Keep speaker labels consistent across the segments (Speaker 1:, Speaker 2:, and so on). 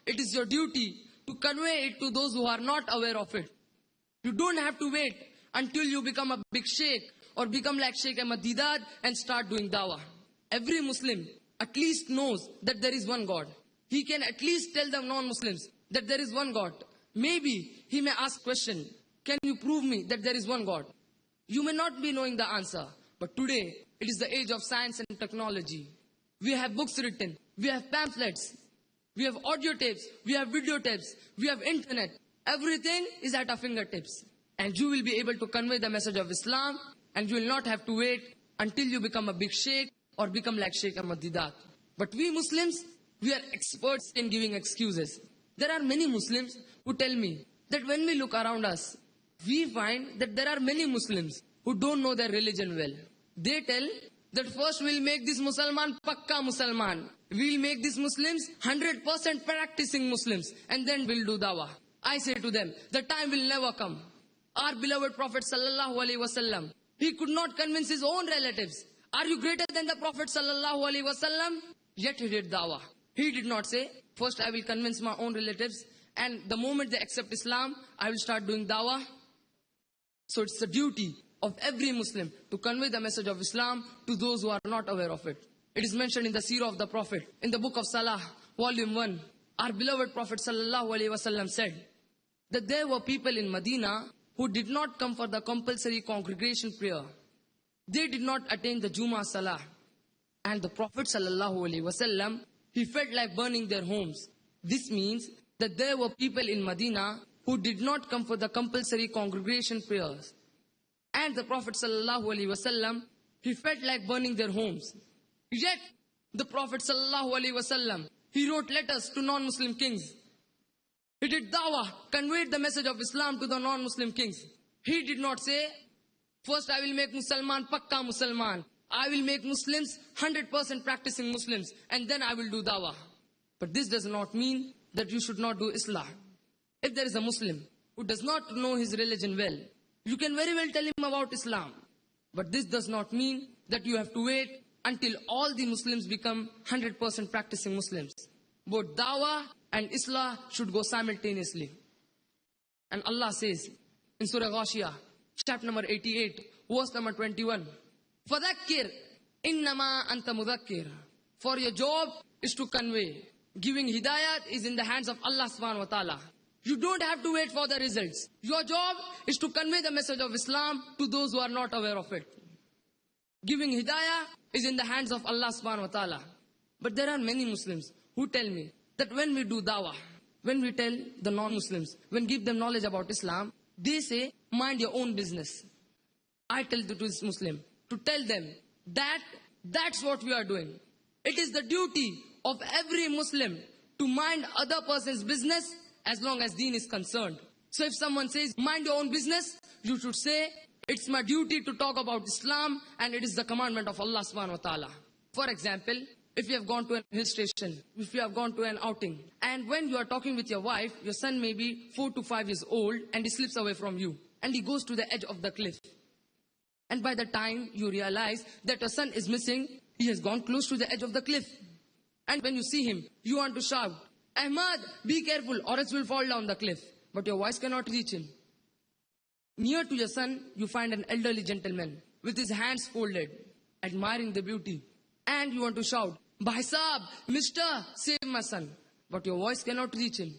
Speaker 1: it is your duty to convey it to those who are not aware of it. You don't have to wait until you become a big sheikh or become like Sheikh Ahmad Deedat and start doing dawah. Every Muslim at least knows that there is one God. He can at least tell the non-Muslims that there is one God. Maybe he may ask question, can you prove me that there is one God? You may not be knowing the answer, but today it is the age of science and technology. We have books written, we have pamphlets, we have audio tapes, we have videotapes, we have internet. Everything is at our fingertips. And you will be able to convey the message of Islam, and you will not have to wait until you become a big sheikh or become like Sheikh Ahmad Deedat. But we Muslims, we are experts in giving excuses. There are many Muslims who tell me that when we look around us, we find that there are many Muslims who don't know their religion well. They tell that first we'll make this Musalman Pakka Musalman. We'll make these Muslims 100% practicing Muslims, and then we'll do dawah. I say to them, the time will never come. Our beloved Prophet Sallallahu Alaihi Wasallam, he could not convince his own relatives. Are you greater than the Prophet Sallallahu Alaihi Wasallam? Yet he did dawah. He did not say, first I will convince my own relatives, and the moment they accept Islam, I will start doing dawah. So it's the duty of every Muslim to convey the message of Islam to those who are not aware of it. It is mentioned in the Seerah of the Prophet, in the book of Salah, volume 1. Our beloved Prophet Sallallahu Alaihi Wasallam said that there were people in Medina who did not come for the compulsory congregation prayer. They did not attain the Jummah Salah. And the Prophet Sallallahu Alaihi Wasallam, he felt like burning their homes. This means that there were people in Medina who did not come for the compulsory congregation prayers. And the Prophet Sallallahu Alaihi Wasallam, he felt like burning their homes. Yet, the Prophet Sallallahu Alaihi Wasallam, he wrote letters to non-Muslim kings. He did dawah, conveyed the message of Islam to the non-Muslim kings. He did not say, first I will make Musalman Pakka Musalman. I will make Muslims 100% practicing Muslims, and then I will do dawah. But this does not mean that you should not do Islah. If there is a Muslim who does not know his religion well, you can very well tell him about Islam. But this does not mean that you have to wait until all the Muslims become 100% practicing Muslims. Both dawah and Islah should go simultaneously. And Allah says in Surah Ghashiyah, chapter number 88, verse number 21, فَذَكِّرْ إِنَّمَا أَنْتَ مُذَكِّرْ. For your job is to convey. Giving hidayat is in the hands of Allah subhanahu wa ta'ala. You don't have to wait for the results. Your job is to convey the message of Islam to those who are not aware of it. Giving hidayah is in the hands of Allah subhanahu wa ta'ala. But there are many Muslims who tell me that when we do dawah, when we tell the non-Muslims, when we give them knowledge about Islam, they say, mind your own business. I tell this Muslim to tell them that that's what we are doing. It is the duty of every Muslim to mind other person's business as long as deen is concerned. So if someone says, mind your own business, you should say, it's my duty to talk about Islam, and it is the commandment of Allah subhanahu wa ta'ala. For example, if you have gone to a hill station, if you have gone to an outing, and when you are talking with your wife, your son may be 4 to 5 years old, and he slips away from you, and he goes to the edge of the cliff. And by the time you realize that your son is missing, he has gone close to the edge of the cliff. And when you see him, you want to shout, Ahmad, be careful, or else you will fall down the cliff. But your voice cannot reach him. Near to your son, you find an elderly gentleman with his hands folded, admiring the beauty. And you want to shout, Bhai Saab, Mister, save my son. But your voice cannot reach him.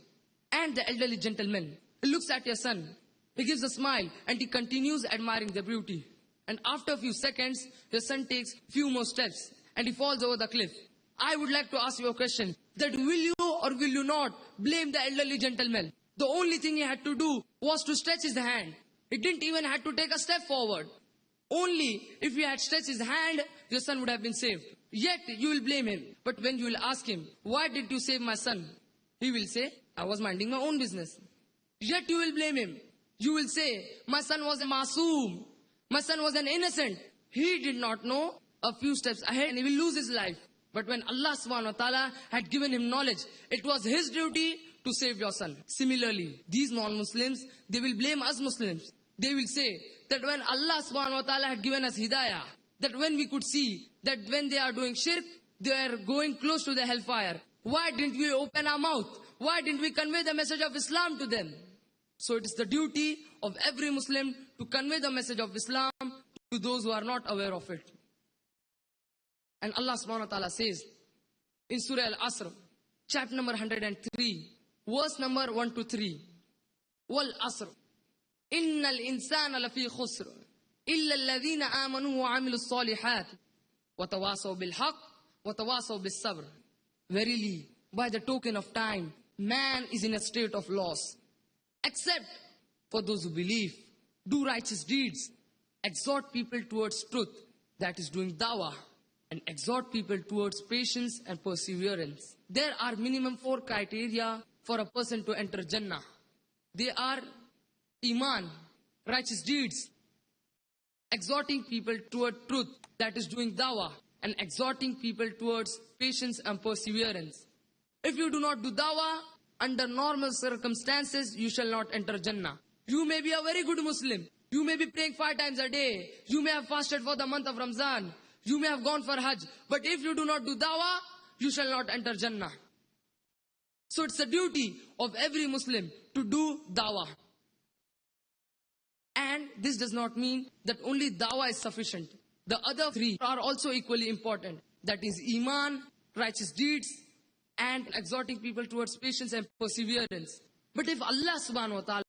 Speaker 1: And the elderly gentleman looks at your son. He gives a smile and he continues admiring the beauty. And after a few seconds, your son takes few more steps and he falls over the cliff. I would like to ask you a question, that will you or will you not blame the elderly gentleman? The only thing he had to do was to stretch his hand. He didn't even have to take a step forward. Only if he had stretched his hand, your son would have been saved. Yet you will blame him. But when you will ask him, why did you save my son? He will say, I was minding my own business. Yet you will blame him. You will say, my son was a masoom. My son was an innocent. He did not know a few steps ahead and he will lose his life. But when Allah subhanahu wa ta'ala had given him knowledge, it was his duty to save your son. Similarly, these non-Muslims, they will blame us Muslims. They will say that when Allah subhanahu wa ta'ala had given us hidayah, that when we could see that when they are doing shirk, they are going close to the hellfire. Why didn't we open our mouth? Why didn't we convey the message of Islam to them? So it is the duty of every Muslim to convey the message of Islam to those who are not aware of it. And Allah subhanahu wa ta'ala says in Surah Al-Asr, chapter number 103, verse number 1 to 3, Wal Asr, Innal insana lafi khusr, illa alladhina amanu wa amilu salihat, wa tawasaw bil haqq, wa tawasaw bis sabr. Verily, by the token of time, man is in a state of loss, except for those who believe, do righteous deeds, exhort people towards truth, that is doing dawah, and exhort people towards patience and perseverance. There are minimum 4 criteria for a person to enter Jannah. They are Iman, righteous deeds, exhorting people toward truth, that is doing dawah, and exhorting people towards patience and perseverance. If you do not do dawah, under normal circumstances, you shall not enter Jannah. You may be a very good Muslim. You may be praying 5 times a day. You may have fasted for the month of Ramzan. You may have gone for Hajj. But if you do not do dawah, you shall not enter Jannah. So it's the duty of every Muslim to do dawah. And this does not mean that only dawah is sufficient. The other 3 are also equally important. That is Iman, righteous deeds, and exhorting people towards patience and perseverance. But if Allah subhanahu wa ta'ala